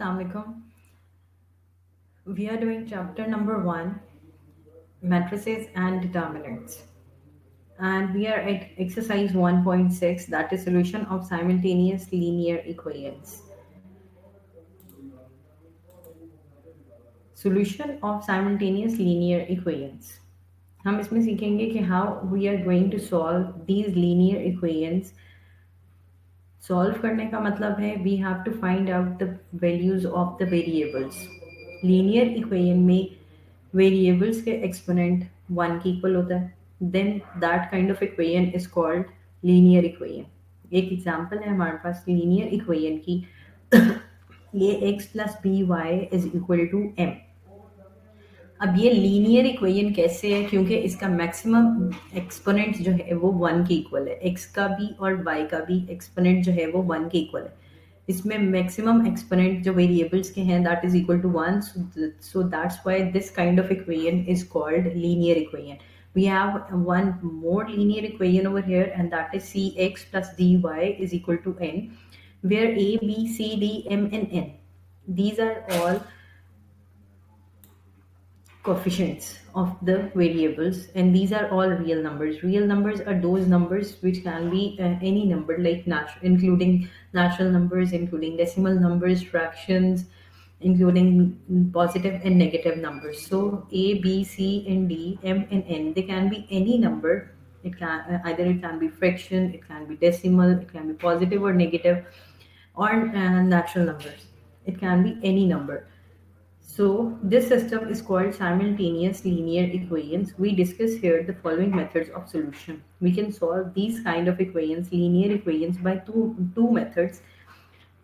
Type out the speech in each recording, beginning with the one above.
Assalamu alaikum. We are doing chapter number 1, matrices and determinants. And we are at exercise 1.6, that is solution of simultaneous linear equations. Solution of simultaneous linear equations. हम इसमें सीखेंगे कि how we are going to solve these linear equations. Solve करने का मतलब है we have to find out the values of the variables. Linear equation में variables के एक्सपोनेंट 1 के इक्वल होता है, then that kind of equation is called linear equation. एक एग्जांपल है हमारे पास लीनियर इक्वेशन की. ये x plus B Y is equal to m. अब ये लीनियर इक्वेशन कैसे है, क्योंकि इसका मैक्सिमम एक्सपोनेंट जो है वो 1 के इक्वल है. x का भी और y का भी एक्सपोनेंट जो है वो 1 के इक्वल है. इसमें मैक्सिमम एक्सपोनेंट जो वेरिएबल्स के हैं that is equal to 1. So that's why this kind of equation is called linear equation. We have one more linear equation over here, and that is cx plus dy is equal to n, where a, b, c, d, m, and n, these are all coefficients of the variables, and these are all real numbers. Real numbers are those numbers which can be any number, like including natural numbers, including decimal numbers, fractions, including positive and negative numbers. So a, b, c, and d, m, and n, they can be any number. It can either it can be fraction, it can be decimal, it can be positive or negative, or natural numbers. It can be any number. So this system is called simultaneous linear equations. We discuss here the following methods of solution. We can solve these kind of equations, linear equations, by two methods.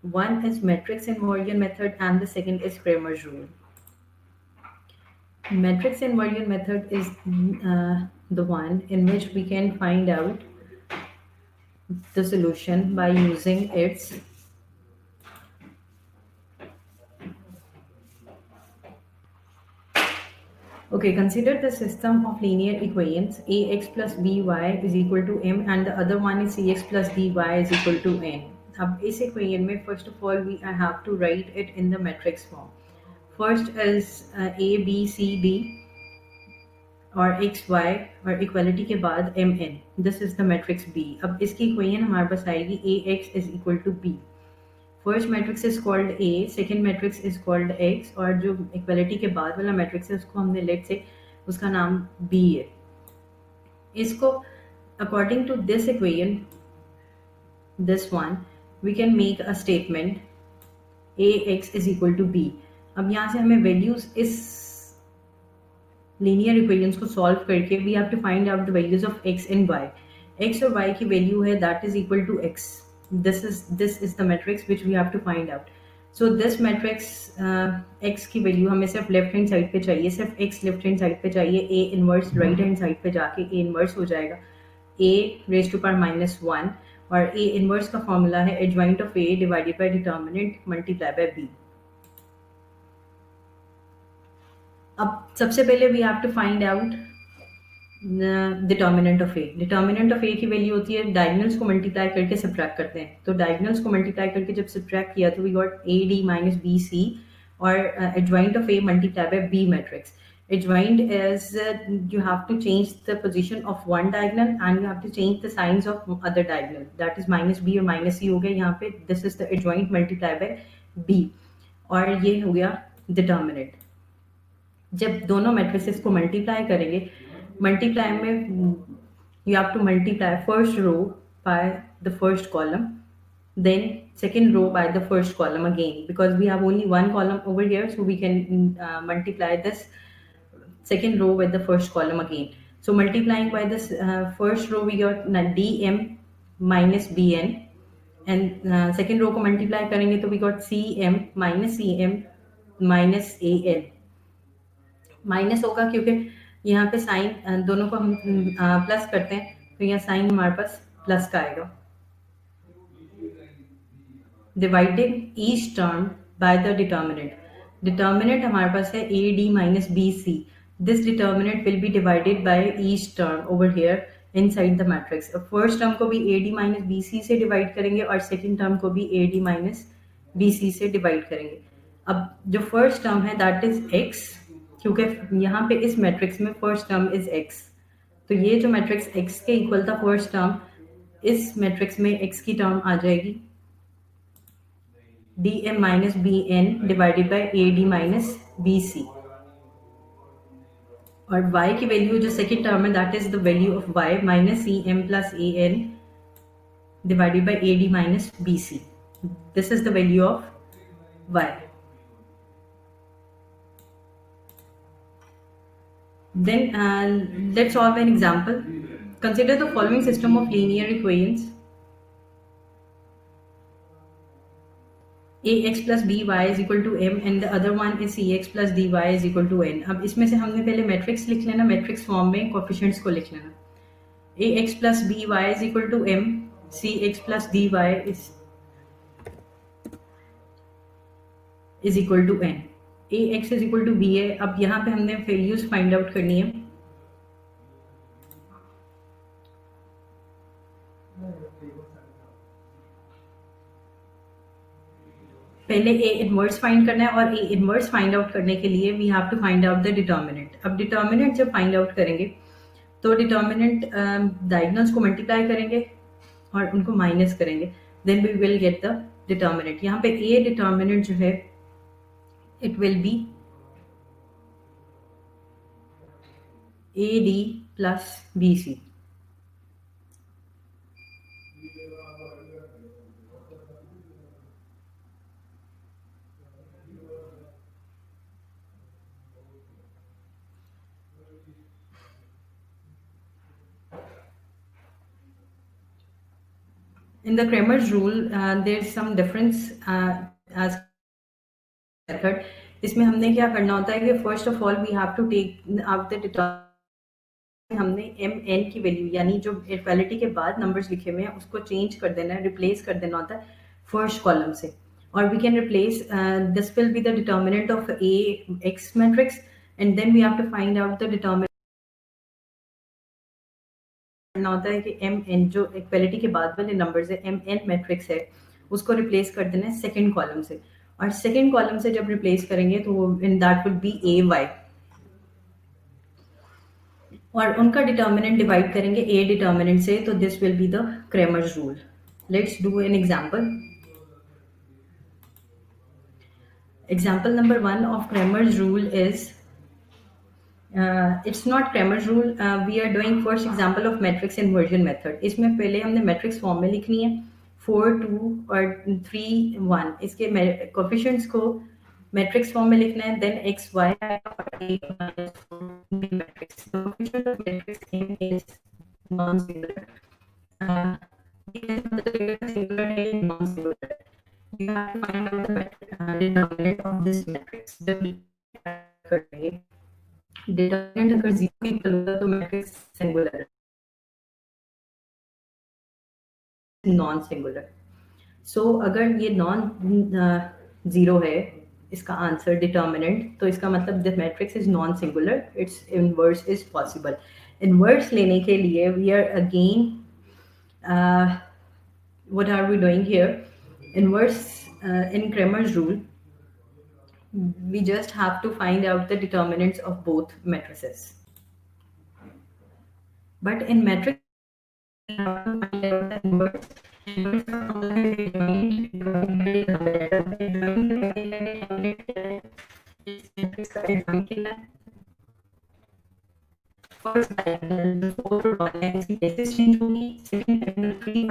One is matrix inversion method, and the second is Cramer's rule. Matrix inversion method is the one in which we can find out the solution by using its Okay, consider the system of linear equations. Ax plus by is equal to m, and the other one is cx plus dy is equal to n. अब इस equation में first of all I have to write it in the matrix form. First is a, b, c, d और x, y और equality के बाद m, n. This is the matrix B. अब इसकी equation हमारे पास आएगी ax is equal to b. First matrix is called a, second matrix is called x, और जो इक्वलिटी के बाद वाला मैट्रिक्स है उसको हमने लेट से उसका नाम बी है. इसको according to this equation, this one, we can make a statement A X is equal to B. अब यहाँ से हमें वैल्यूज इस लीनियर इक्वेशंस को सॉल्व करके we have to find out the values of X and Y. X और Y की value है that is equal to X. this is the matrix which we have to find out. So this matrix x की value हमें सिर्फ left hand side पे चाहिए, सिर्फ x left hand side पे चाहिए. a inverse right hand side पे जाके a इनवर्स हो जाएगा a रेज टू पावर -1, और a इनवर्स का फॉर्मूला है adjoint of a divided by determinant multiply by b. अब सबसे पहले we have to find out determinant of A. Determinant of A की वैल्यू होती है डायगोनल्स को मल्टीप्लाई करके सब्ट्रैक्ट करते हैं. तो डायगोनल्स को मल्टीप्लाई करके जब सब्ट्रैक्ट किया तो we got A D minus B C, और adjoint of A multiply by B matrix. Adjoint is you have to change the position of one diagonal and you have to change the signs of other diagonal, that is minus B और minus C हो गया यहाँ पे. This is the adjoint multiply by B, और ये हो गया determinant. जब दोनों मैट्रिसेस को मल्टीप्लाई करेंगे, multiply में you have to multiply first row by the first column, then second row by the first column again, because we have only one column over here, so we can multiply this second row with the first column again. So multiplying by this first row we got dm minus bn, and second row को multiply करेंगे तो we got cm minus an. Minus होगा क्योंकि यहाँ पे sign दोनों को हम प्लस करते हैं, तो यहाँ साइन हमारे पास प्लस का आएगा. Dividing each term by the determinant. Determinant हमारे पास है A D minus B C. This determinant will be divided by each term over here inside the matrix. First term को भी A D minus B C से divide करेंगे और second term को भी A D minus B C से divide करेंगे. अब जो फर्स्ट टर्म है दैट इज एक्स, क्योंकि यहाँ पे इस मैट्रिक्स में फर्स्ट टर्म इज एक्स, तो ये जो मैट्रिक्स एक्स के इक्वल था फर्स्ट टर्म, इस मैट्रिक्स में एक्स की टर्म आ जाएगी D M minus B N divided by A D minus B C, और y की वैल्यू जो सेकेंड टर्म है that is the value of y minus C M plus A N divided by AD minus BC. This is the value of y. Then let's solve an example. Consider the following system of linear equations. ax plus by is equal to m and the other one is cx plus dy is equal to n. अब इसमें से हमने पहले matrix लिख लेना, matrix form में coefficients को लिख लेना. ax plus by is equal to m, cx plus dy is equal to n. ax is equal to b है. अब यहाँ पे हमने वैल्यूज फाइंड आउट करनी है. पहले ए इनवर्स फाइंड करना है, और ए इनवर्स फाइंड आउट करने के लिए we have to find out the determinant. अब डिटर्मिनेंट जब फाइंड आउट करेंगे तो डिटर्मिनेंट डायगोनल्स को मल्टीप्लाई करेंगे और उनको माइनस करेंगे, then we will get the determinant. यहाँ पे ए डिटर्मिनेंट जो है it will be A D plus B C. In the Cramer's rule, there's some difference as method. इसमें हमने क्या करना होता है कि first of all we have to take out the determinant. हमने एम एन की वैल्यू यानी जो इक्वालिटी के बाद नंबर्स लिखे हुए हैं उसको चेंज कर देना है, रिप्लेस कर देना होता है फर्स्ट कॉलम से. और we can replace this will be the determinant of A X matrix and then we have to find out the determinant. करना होता है कि एम एन जो इक्वालिटी के बाद वाले नंबर्स है एम एन मैट्रिक्स है उसको रिप्लेस कर देना है सेकेंड कॉलम से, और सेकेंड कॉलम से जब रिप्लेस करेंगे तो in that will be A Y, और उनका डिटर्मिनेंट डिवाइड करेंगे ए डिटर्मिनेंट से, तो this will be the Cramer's rule. Let's do an example. Example number 1 of Cramer's rule is it's not Cramer's rule. We are doing first example of matrix inversion method. इसमें पहले हमने matrix form में लिखनी है 4 2 और 3 1. इसके coefficients को matrix form में लिखना है, देन एक्स वाई और A minus 4 matrix. Coefficient of matrix M is non singular. Singular है non singular. You have to find out the determinant of this matrix. जब करेंगे डिटर्मिनेंट अगर जीरो के इक्वल होगा तो मैट्रिक्स सिंगुलर है, non singular. सो अगर ये नॉन जीरो है इसका आंसर डिटर्मिनेंट, तो इसका मतलब the matrix is non singular, it's inverse is possible. Inverse लेने के लिए we are again what are we doing here. Inverse in Cramer's rule we just have to find out the determinants of both matrices, but in matrix we have to find out the inverse. First diagonal 4 1 है, इसकी basis change होगी. Second diagonal 3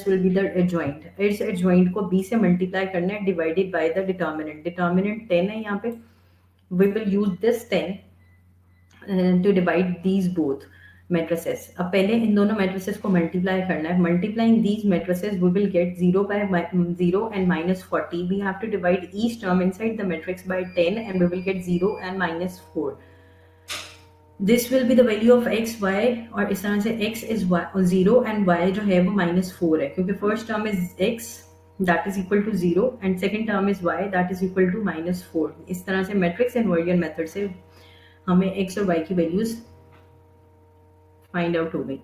will be the adjoint. इस adjoint को b से multiply करना है divided bye the determinant. Determinant 10 है यहाँ पे. we will use this 10 to divide these both matrices. अब पहले इन दोनों matrices को मल्टीप्लाई करना है. Multiplying these matrices we will get 0 by 0 and minus 40. We have to divide each term inside the matrix by 10 and we will get 0 and minus 4. This will be the value of X Y, और इस तरह से x is 0 and Y जो है वो -4 है, क्योंकि first term is X that is equal to 0 and second term is Y that is equal to -4. इस तरह से मैट्रिक्स इन्वर्जन मेथड से हमें एक्स और वाई की वैल्यूज फाइंड आउट हो गई.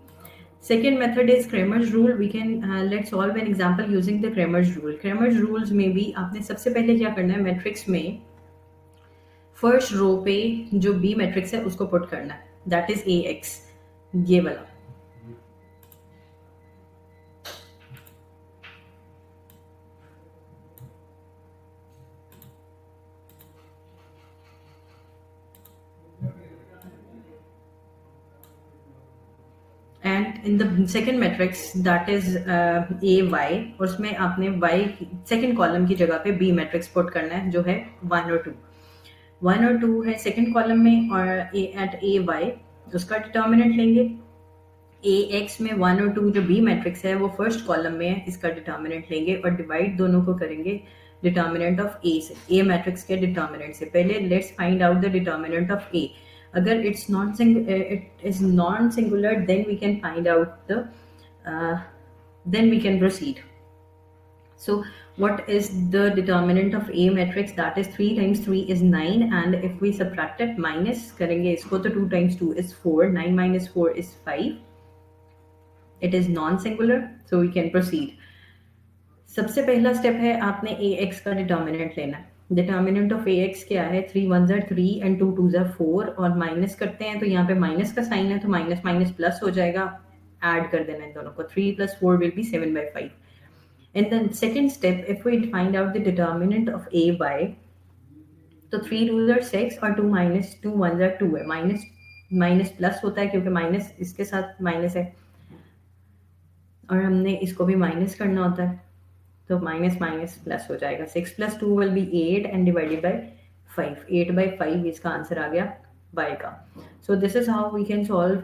Second method is Cramer's rule. We can let's solve an example using the Cramer's rule. Cramer's rules में भी आपने सबसे पहले क्या करना है, मैट्रिक्स में फर्स्ट रो पे जो बी मैट्रिक्स है उसको पुट करना है, दैट इज ए एक्स, ये वाला. And in the second matrix that is A Y, और उसमें आपने वाई सेकेंड कॉलम की जगह पे बी मैट्रिक्स पुट करना है जो है 1 और 2. 1 और 2 है सेकेंड कॉलम में, और एट ए वाई उसका डिटर्मिनेंट लेंगे. ए एक्स में 1 और 2 जो बी मैट्रिक्स है वो फर्स्ट कॉलम में है, इसका डिटर्मिनेंट लेंगे और डिवाइड दोनों को करेंगे डिटर्मिनेंट ऑफ ए से, ए मैट्रिक्स के डिटर्मिनेंट से. पहले let's find out the determinant of A. अगर it is non singular then we can find out the then we can proceed. So what is the determinant of A matrix? That is 3 times 3 is 9, and if we subtract it minus करेंगे इसको तो 2 times 2 is 4, 9 minus 4 is 5. It is non-singular, so we can proceed. सबसे पहला step है आपने ए x का determinant लेना है. डिटर्मिनेंट ऑफ ए एक्स क्या है, 3 1s are 3 and 2 2s are 4, और माइनस करते हैं तो यहाँ पे माइनस का साइन है तो माइनस माइनस प्लस हो जाएगा, ऐड कर देना इन दोनों को. 3 plus 4 will be 7/5. In the second step, if we find out the determinant of a y, तो 3 2s are 6 और 2 minus 2 1s are 2 है. माइनस माइनस प्लस होता है क्योंकि माइनस इसके साथ माइनस है, और हमने इसको भी माइनस करना होता है, तो माइनस माइनस प्लस हो जाएगा. 6 plus 2 will be 8 and divided by 5. 8/5 इसका आंसर आ गया y का. So this is how we can solve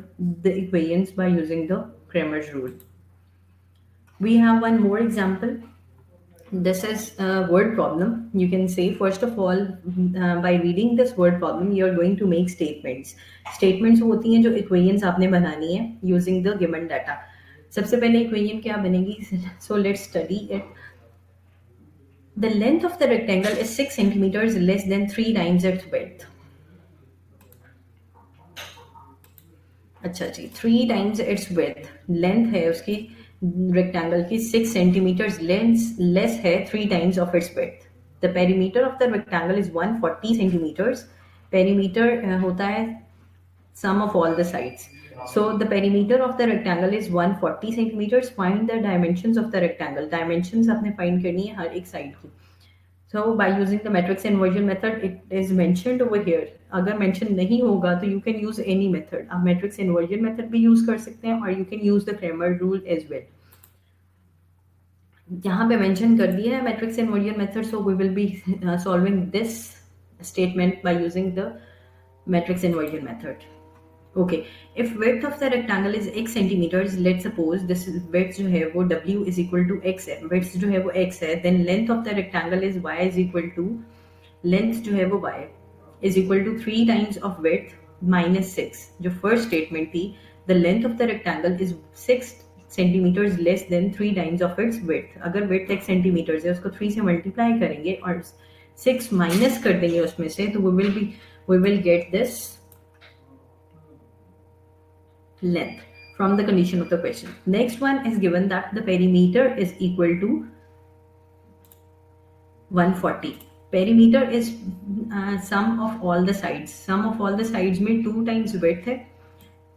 the equations by using the Cramer's rule. We have one more example. This is a word problem. You can say first of all, by reading this word problem you are going to make statements. Statements होती हैं जो equations आपने बनानी है using the given data. सबसे पहले equation क्या बनेगी, so let's study it. The length of the rectangle is 6 centimeters less than 3 times its width. अच्छा जी, 3 times its width. लेंथ है उसकी रेक्टेंगल की 6 सेंटीमीटर्स लेस है 3 times of its width. The perimeter of the rectangle is 140 centimeters. Perimeter होता है sum of all the sides. So the perimeter of the rectangle is 140 centimeters. Find the dimensions of the rectangle. Dimensions आपने find करनी है हर एक side की. So by using the matrix inversion method, it is mentioned over here. अगर mention नहीं होगा तो you can use any method. आप matrix inversion method भी use कर सकते हैं, और you can use the Cramer rule as well. यहाँ पे mention कर दिया है matrix inversion method, so we will be solving this statement by using the matrix inversion method. Okay, if width of the rectangle is x centimeters, let's suppose this is width जो है वो w is equal to x है, width जो है वो x है, then length of the rectangle is y is equal to, length जो है वो y is equal to 3 times of width minus 6. जो first statement थी, the length of the rectangle is 6 centimeters less than 3 times of its width. अगर width x centimeters है उसको 3 से multiply करेंगे और 6 minus कर देंगे उसमें से, तो we will get this length from the condition of the question. Next one is given that the perimeter is equal to 140. Perimeter is sum of all the sides. Sum of all the sides में 2 times width है,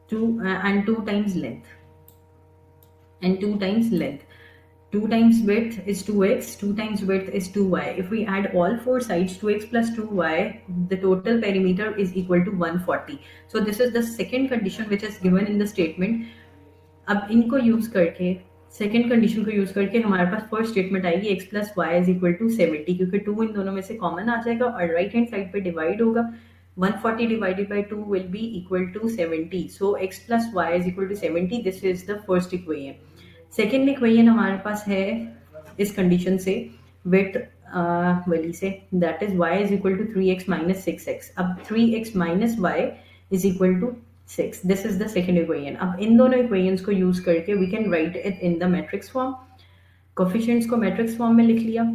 2 and 2 times length, and 2 times length. 2 times width is 2x, 2 times width is 2y. If we add all 4 sides, 2x plus 2y, the total perimeter is equal to 140. So this is the second condition which is given in the statement. अब इनको use करके, second condition को use करके हमारे पास first statement आएगी x plus y is equal to 70, क्योंकि 2 इन दोनों में से कॉमन आ जाएगा और राइट हैंड साइड पे डिवाइड होगा. 140 divided by 2 will be equal to 70. So x plus y is equal to 70. This is the first equation. Second equation हमारे पास है इस कंडीशन से, विथ वाली से, that is y is equal to 3x minus 6x. अब 3x minus y is equal to 6. This is the second equation. अब इन दोनों इक्वेशंस को यूज करके we can write it in the matrix form. Coefficients को matrix form में लिख लिया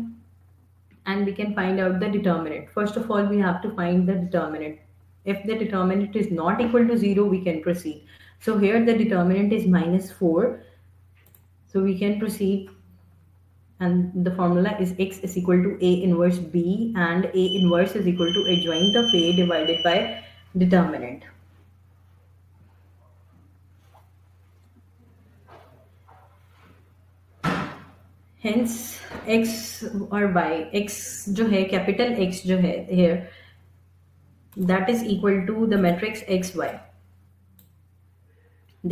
and we can find out the determinant. First of all, we have to find the determinant. If the determinant is not equal to 0, we can proceed. So here the determinant is -4. So we can proceed, and the formula is x is equal to A inverse B, and A inverse is equal to adjoint of A divided by determinant. Hence x और y, x जो है capital x जो है here, that is equal to the matrix xy.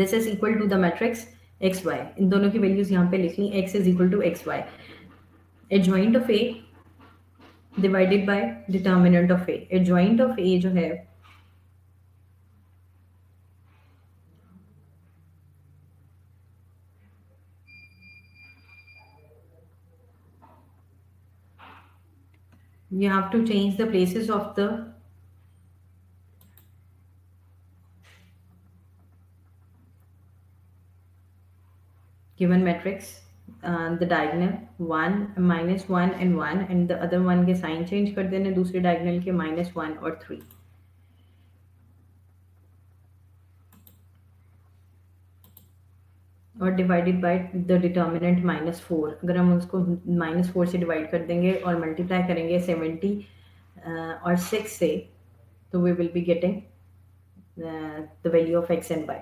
This is equal to the matrix xy. इन दोनों की values यहाँ पे लिख ली. x is equal to xy. Adjoint of A divided by determinant of A. Adjoint of A जो है you have to change the places of the given matrix, the diagonal 1 -1 and 1, and the other one के sign change कर देने दूसरे diagonal के -1 और 3, और divided by the determinant -4. अगर हम उसको -4 से डिवाइड कर देंगे और मल्टीप्लाई करेंगे 70 और 6 से, तो we will be getting the value of x and y.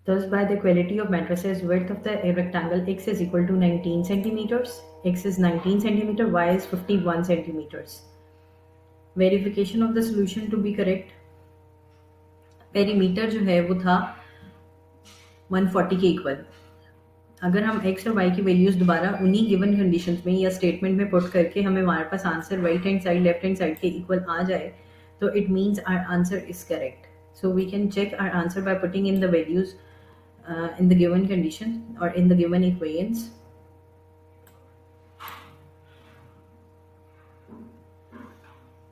Thus, by the equality of matrices, width of the rectangle x is equal to 19 centimeters. X is 19 centimeter, y is 51 centimeters. Verification of the solution to be correct. Perimeter जो है वो था 140 के equal. अगर हम x और y की values दोबारा उन्हीं गिवन कंडीशंस में या स्टेटमेंट में पुट करके हमें हमारे पास answer right hand side left hand side के इक्वल आ जाए, तो it means our answer is correct. So we can check our answer by putting in the values in the given condition or in the given equations.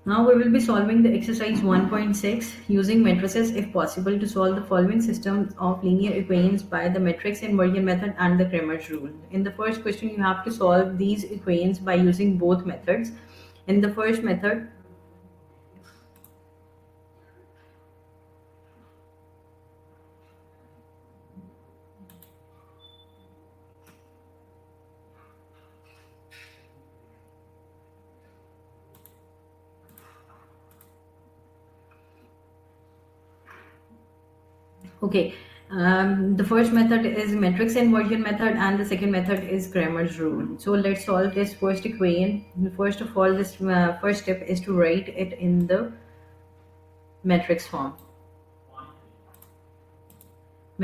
Now we will be solving the exercise 1.6 using matrices if possible to solve the following system of linear equations by the matrix inversion method and the Cramer's rule. In the first question, you have to solve these equations by using both methods. In the first method, okay, the first method is matrix inversion method and the second method is Cramer's rule. So let's solve this first equation. First of all, this first step is to write it in the matrix form.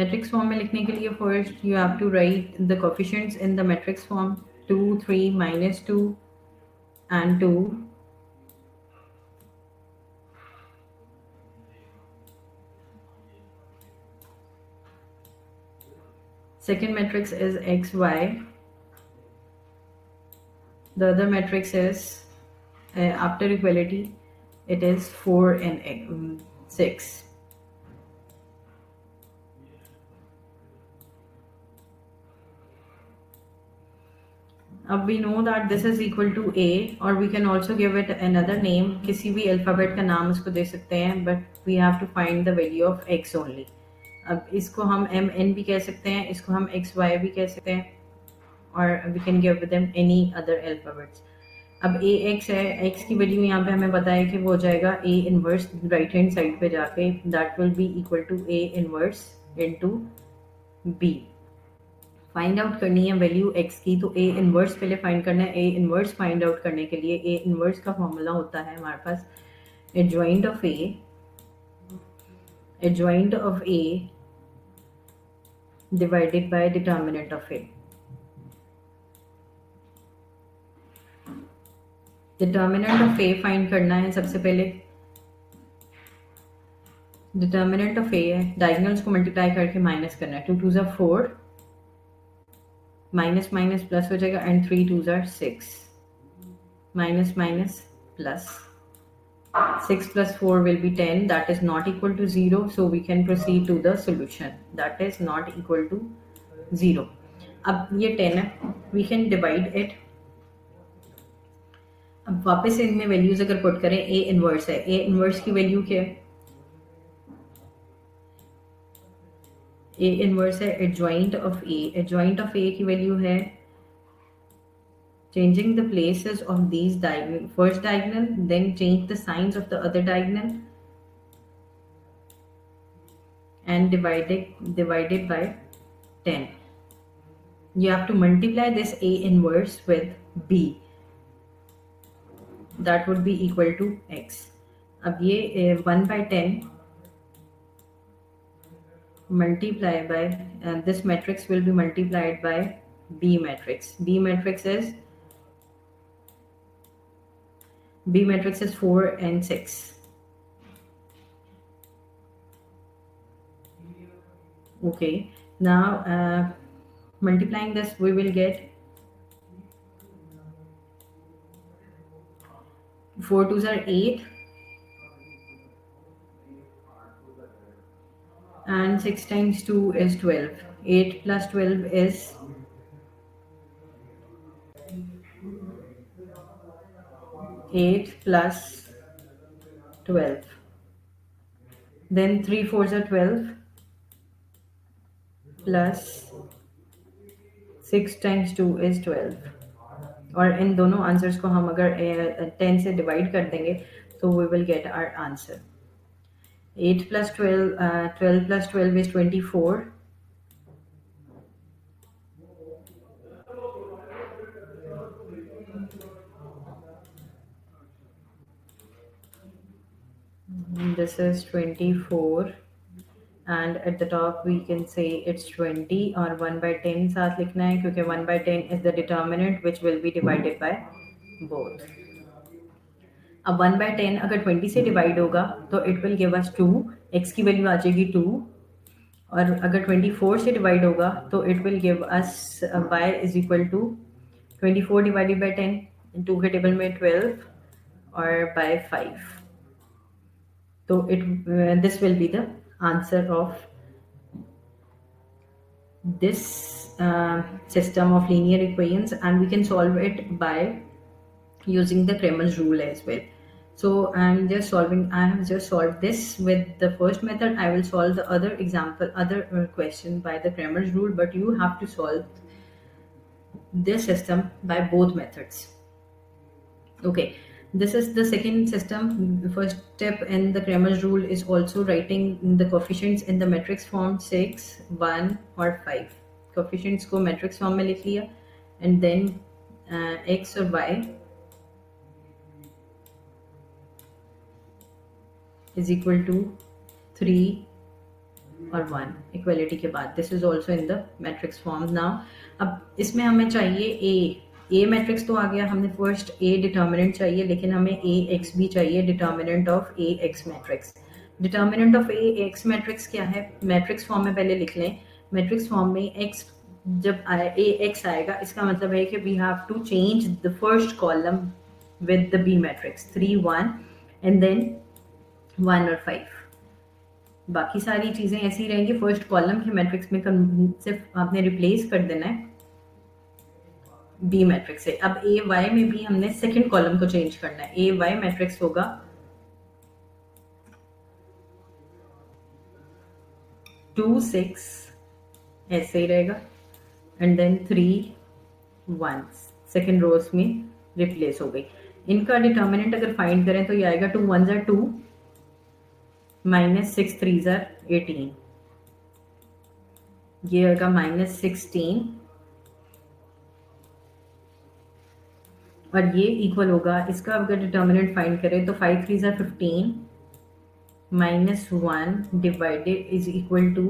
Matrix form में लिखने के लिए first you have to write the coefficients in the matrix form 2, 3, -2 and 2. Second matrix is xy. The other matrix is after equality, it is 4 and 6. अब we know that this is equal to A, or we can also give it another name. किसी भी alphabet का नाम इसको दे सकते हैं, but we have to find the value of x only. अब इसको हम mn भी कह सकते हैं, इसको हम xy भी कह सकते हैं, और we can give them any other alphabets. अब ax है, x की वैल्यू यहाँ पे हमें पता है कि वो हो जाएगा a inverse right hand side पे जाके, that will be equal to a inverse into b. Find out करनी है वैल्यू x की, तो a इनवर्स पहले फाइंड करना है. a इनवर्स फाइंड आउट करने के लिए a इनवर्स का फॉर्मूला होता है हमारे पास adjoint of a divided by determinant of a. Determinant of a find करना है सबसे पहले. डिटर्मिनेंट ऑफ a है, डायगोनल्स को मल्टीप्लाई करके माइनस करना है. 2 2s are 4, minus minus plus हो जाएगा, and 3 2s are 6, minus minus plus. 6 plus 4 will be 10. That is not equal to 0. So we can proceed to the solution. That is not equal to 0. अब ये 10 है, we can divide it. अब वापस इनमें values अगर put करें, a inverse है, a inverse की वैल्यू क्या है? ए इनवर्स है adjoint of A, adjoint of A की वैल्यू है changing the places of these diagonal, first diagonal, then change the signs of the other diagonal and divided by 10. You have to multiply this A inverse with B. That would be equal to X. अब ये 1/10 multiply by this matrix will be multiplied by B matrix. B matrix is 4 and 6. Okay, now multiplying this we will get 4 twos are 8 and 6 times 2 is 12. 8 plus 12 is 8 plus 12. Then 3 fours are 12 plus 6 times 2 is 12. और इन दोनों answers को हम अगर 10 से divide कर देंगे तो we will get our answer. 8 plus 12, 12 plus 12 is 24. This is 24. And at the top we can say it's 20 और 1/10 साथ लिखना है क्योंकि 1/10 is the determinant which will be divided by both. अब 1/10 अगर 20 से डिवाइड होगा तो it will give us 2, x की वैल्यू आ जाएगी 2, और अगर 24 से डिवाइड होगा तो it will give us y is equal to 24 divided by 10, 2 के टेबल में 12 और बाय 5. तो this will be the answer of this system of linear equations, and we can solve it by using the Cramer's rule as well. So I have just solved this with the first method. I will solve the other question by the Cramer's rule, but you have to solve this system by both methods. Okay, this is the second system. The first step in the Cramer's rule is also writing the coefficients in the matrix form 6, 1 or 5. Coefficients को matrix form में लिख लिया, and then x और y is equal to 3 और 1 equality के बाद. This is also in the matrix form. Now अब इसमें हमें चाहिए ए मैट्रिक्स तो आ गया, हमने फर्स्ट ए डिटर्मिनेंट चाहिए, लेकिन हमें ए एक्स भी चाहिए, determinant of A X matrix. Determinant of A X matrix क्या है, मैट्रिक्स फॉर्म में पहले लिख लें. मैट्रिक्स फॉर्म में एक्स जब ए एक्स आएगा इसका मतलब है कि we have to change the first column with the B matrix 3, 1 and then 1 और 5. बाकी सारी चीज़ें ऐसी रहेंगी. फर्स्ट कॉलम के मैट्रिक्स में सिर्फ आपने रिप्लेस कर देना है बी मैट्रिक्स से. अब ए वाई में भी हमने सेकंड कॉलम को चेंज करना है. ए वाई मैट्रिक्स होगा 2, 6 ऐसे ही रहेगा, एंड देन 3, 1 सेकंड रोज में रिप्लेस हो गई. इनका डिटर्मिनेंट अगर फाइंड करें तो ये आएगा 2 1s are 2 -6 3s are 18. ये आएगा -16 और ये इक्वल होगा. इसका अगर डिटर्मिनेंट फाइंड करें तो 5 3s are 15 -1 divided is equal to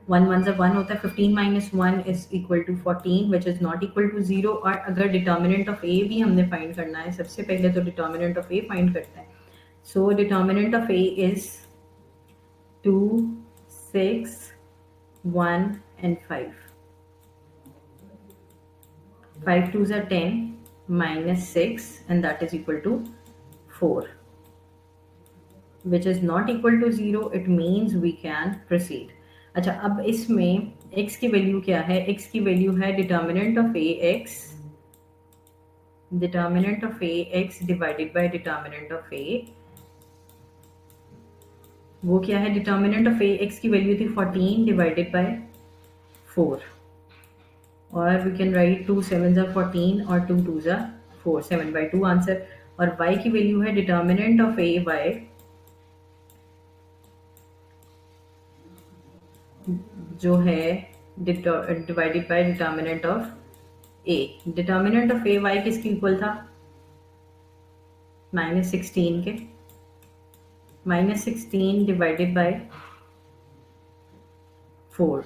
1 1s are 1 होता है. 15 - 1 is equal to 14 which is not equal to 0. और अगर डिटर्मिनेंट ऑफ ए भी हमने फाइंड करना है, सबसे पहले तो डिटर्मिनेंट ऑफ ए फाइंड करते हैं. So determinant of A is 2, 6, 1 and 5. 5 2s are 10 -6 and that is equal to 4, which is not equal to 0. It means we can proceed. अच्छा, अब इसमें x की वैल्यू क्या है? x की वैल्यू है determinant of ax divided by determinant of a वो क्या है? डिटर्मिनेंट ऑफ ए, एक्स की वैल्यू थी 14 डिवाइडेड बाय 4, और वी कैन राइट 2 7 ज़ा 14 और 2 2 ज़ा 4, 7/2 आंसर। और y की वैल्यू है डिटर्मिनेंट ऑफ ए बाय जो है divided by determinant of A. Determinant of A Y किसके इक्वल था? -16 के। -16 डिवाइडेड बाय 4,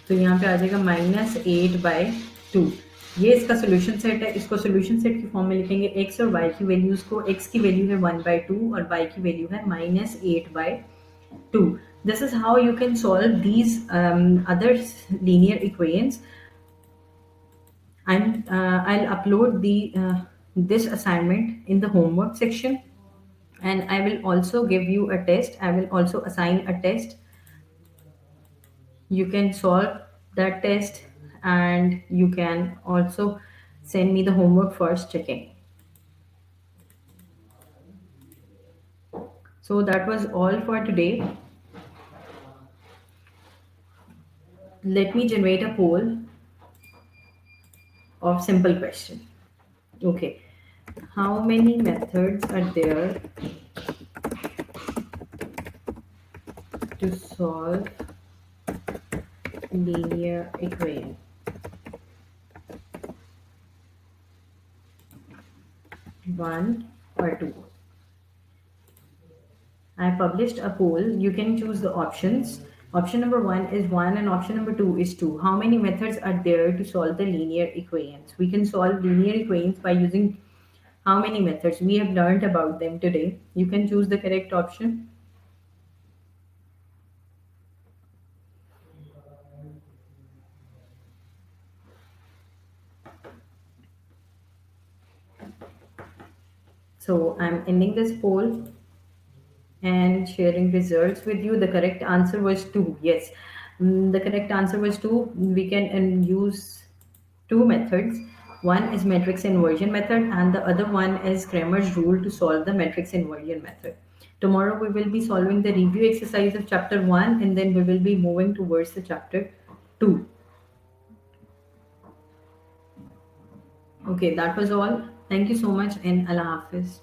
तो यहाँ पे आ जाएगा -8/2। ये इसका सोल्यूशन सेट है। इसको सोल्यूशन सेट की फॉर्म में लिखेंगे। एक्स और वाई की वैल्यूज को, एक्स की वैल्यू है 1/2 और वाई की वैल्यू है -8/2। This is how you can solve these other linear equations. I'll upload the this assignment in the homework section, and I will also give you a test. I will also assign a test. You can solve that test, and you can also send me the homework first checking. So that was all for today. Let me generate a poll of simple question. Okay, how many methods are there to solve linear equation? One or two? I published a poll. You can choose the options. Option number one is 1 and option number 2 is 2. How many methods are there to solve the linear equations? We can solve linear equations by using how many methods? We have learned about them today. You can choose the correct option. So I'm ending this poll and sharing results with you. The correct answer was 2. Yes, the correct answer was 2. We can use two methods. One is matrix inversion method and the other one is Cramer's rule to solve the matrix inversion method. Tomorrow we will be solving the review exercise of chapter 1, and then we will be moving towards the chapter 2. Okay, that was all. Thank you so much, and Allah Hafiz.